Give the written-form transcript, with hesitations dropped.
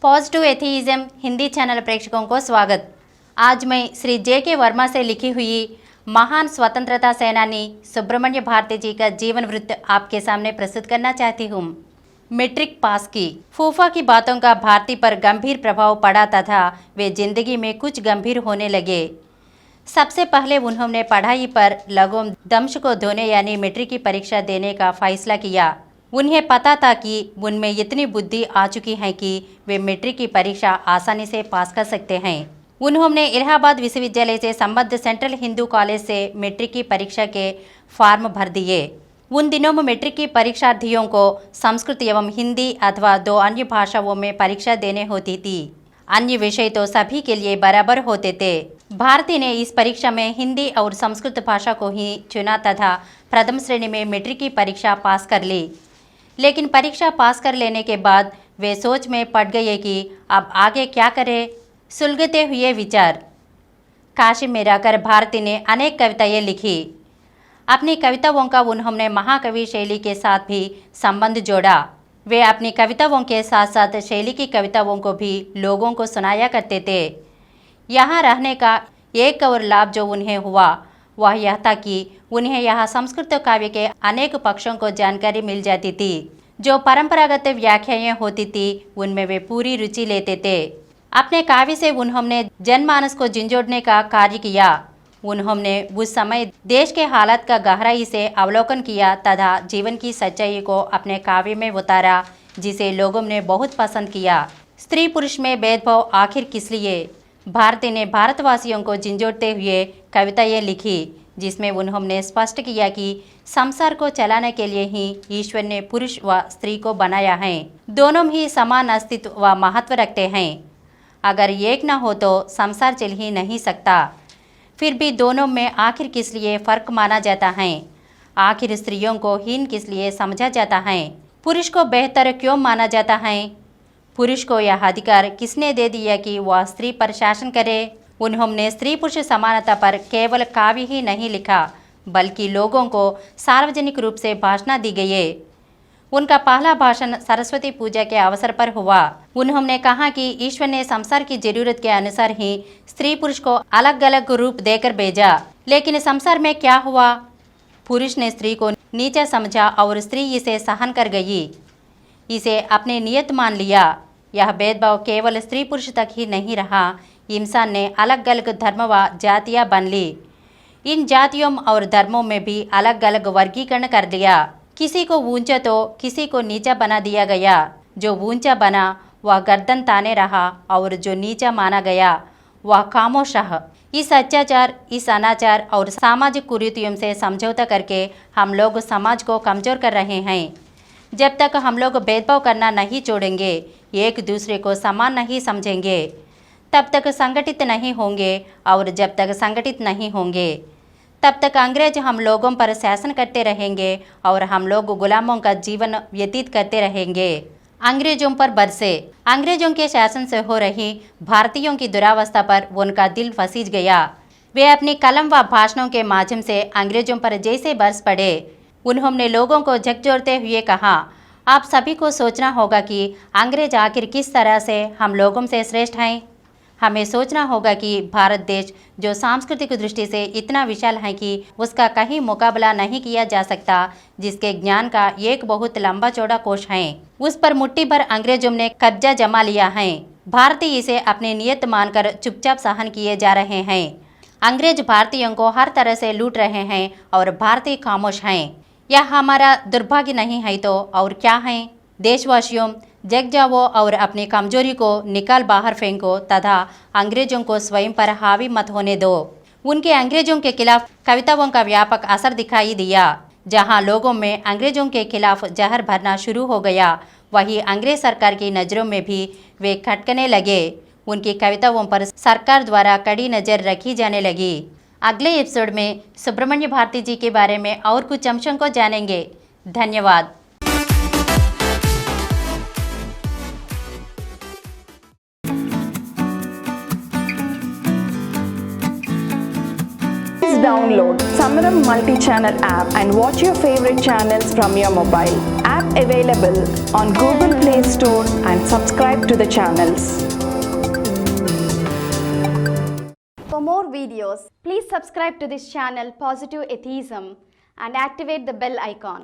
Positive एथीइज्म Hindi channel प्रेक्षकों को स्वागत। आज मैं श्री जे.के. वर्मा से लिखी हुई महान स्वतंत्रता सेनानी सुब्रमण्य भारती जी का जीवन वृत्त आपके सामने प्रस्तुत करना चाहती हूँ। मैट्रिक पास की। फूफा की बातों का भारती पर गंभीर प्रभाव पड़ा तथा वे जिंदगी में कुछ गंभीर होने लगे। सबसे पहले उन्होंने पढ़ाई पर लगों दम्श को धोने यानी मैट्रिक की परीक्षा देने का फैसला किया। उन्हें पता था कि उनमें इतनी बुद्धि आ चुकी है कि वे मैट्रिक की परीक्षा आसानी से पास कर सकते हैं। उन्होंने इलाहाबाद विश्वविद्यालय से संबद्ध सेंट्रल हिंदू कॉलेज से मैट्रिक की परीक्षा के फॉर्म भर दिए। उन दिनों में मैट्रिक की परीक्षार्थियों को संस्कृत एवं हिंदी अथवा दो अन्य भाषाओं में परीक्षा देने होती थी। अन्य विषय तो सभी के लिए बराबर होते थे। भारती ने इस परीक्षा में हिंदी और संस्कृत भाषा को ही चुना तथा प्रथम श्रेणी में मैट्रिक की परीक्षा पास कर ली। लेकिन परीक्षा पास कर लेने के बाद वे सोच में पड़ गए कि अब आगे क्या करें। सुलगते हुए विचार। काशी में रहकर भारती ने अनेक कविताएं लिखी। अपनी कविताओं का उन्होंने महाकवि शैली के साथ भी संबंध जोड़ा। वे अपनी कविताओं के साथ साथ शैली की कविताओं को भी लोगों को सुनाया करते थे। यहाँ रहने का एक और लाभ जो उन्हें हुआ वह यह था कि उन्हें यहाँ संस्कृत काव्य के अनेक पक्षों को जानकारी मिल जाती थी। जो परंपरागत व्याख्याएं होती थी उनमें वे पूरी रुचि लेते थे। अपने काव्य से उन्होंने जनमानस को झंझोड़ने का कार्य किया। उन्होंने उस समय देश के हालात का गहराई से अवलोकन किया तथा जीवन की सच्चाई को अपने काव्य में उतारा, जिसे लोगों ने बहुत पसंद किया। स्त्री पुरुष में भेदभाव आखिर किस लिए? भारती ने भारतवासियों को झंझोड़ते हुए कविताएं लिखी, जिसमें उन्होंने स्पष्ट किया कि संसार को चलाने के लिए ही ईश्वर ने पुरुष व स्त्री को बनाया है। दोनों ही समान अस्तित्व व महत्व रखते हैं। अगर एक न हो तो संसार चल ही नहीं सकता। फिर भी दोनों में आखिर किस लिए फर्क माना जाता है? आखिर स्त्रियों को हीन किस लिए समझा जाता है? पुरुष को बेहतर क्यों माना जाता है? पुरुष को यह अधिकार किसने दे दिया कि वह स्त्री पर शासन करे? उन्होंने स्त्री पुरुष समानता पर केवल काव्य ही नहीं लिखा, बल्कि लोगों को सार्वजनिक रूप से भाषण दी गई। उनका पहला भाषण सरस्वती पूजा के अवसर पर हुआ। उन्होंने कहा कि ईश्वर ने संसार की जरूरत के अनुसार ही स्त्री पुरुष को अलग अलग रूप देकर भेजा। लेकिन संसार में क्या हुआ? पुरुष ने स्त्री को नीचा समझा और स्त्री इसे सहन कर गई, इसे अपने नियत मान लिया। यह भेदभाव केवल स्त्री पुरुष तक ही नहीं रहा। इंसान ने अलग अलग धर्म व जातियाँ बन ली। इन जातियों और धर्मों में भी अलग अलग वर्गीकरण कर दिया। किसी को ऊंचा तो किसी को नीचा बना दिया गया। जो ऊंचा बना वह गर्दन ताने रहा और जो नीचा माना गया वह खामोश रहा। इस अत्याचार, इस अनाचार और सामाजिक कुरीतियों से समझौता करके हम लोग समाज को कमजोर कर रहे हैं। जब तक हम लोग भेदभाव करना नहीं छोड़ेंगे, एक दूसरे को समान नहीं समझेंगे, तब तक संगठित नहीं होंगे, और जब तक संगठित नहीं होंगे तब तक अंग्रेज हम लोगों पर शासन करते रहेंगे और हम लोग गुलामों का जीवन व्यतीत करते रहेंगे। अंग्रेजों पर बरसे। अंग्रेजों के शासन से हो रही भारतीयों की दुरावस्था पर उनका दिल फंसीज गया। वे अपनी कलम व भाषणों के माध्यम से अंग्रेजों पर जैसे बरस पड़े। उन्होंने लोगों को झकझोरते हुए कहा, आप सभी को सोचना होगा कि अंग्रेज आखिर किस तरह से हम लोगों से श्रेष्ठ हैं। हमें सोचना होगा कि भारत देश जो सांस्कृतिक दृष्टि से इतना विशाल है कि उसका कहीं मुकाबला नहीं किया जा सकता, जिसके ज्ञान का एक बहुत लंबा चौड़ा कोश है, उस पर मुट्ठी भर अंग्रेजों ने कब्जा जमा लिया है। भारतीय इसे अपनी नियत मानकर चुपचाप सहन किए जा रहे हैं। अंग्रेज भारतीयों को हर तरह से लूट रहे हैं और भारतीय खामोश हैं। यह हमारा दुर्भाग्य नहीं है तो और क्या है? देशवासियों, जग जाओ और अपनी कमजोरी को निकाल बाहर फेंको तथा अंग्रेजों को स्वयं पर हावी मत होने दो। उनके अंग्रेजों के खिलाफ कविताओं का व्यापक असर दिखाई दिया। जहां लोगों में अंग्रेजों के खिलाफ जहर भरना शुरू हो गया, वहीं अंग्रेज सरकार की नज़रों में भी वे खटकने लगे। उनकी कविताओं पर सरकार द्वारा कड़ी नज़र रखी जाने लगी। अगले एपिसोड में सुब्रमण्य भारती जी के बारे में और कुछ अंशों को जानेंगे। धन्यवाद। Download Samaram multi-channel app and watch your favorite channels from your mobile. App available on Google Play Store and subscribe to the channels. For more videos, please subscribe to this channel Positive Atheism and activate the bell icon.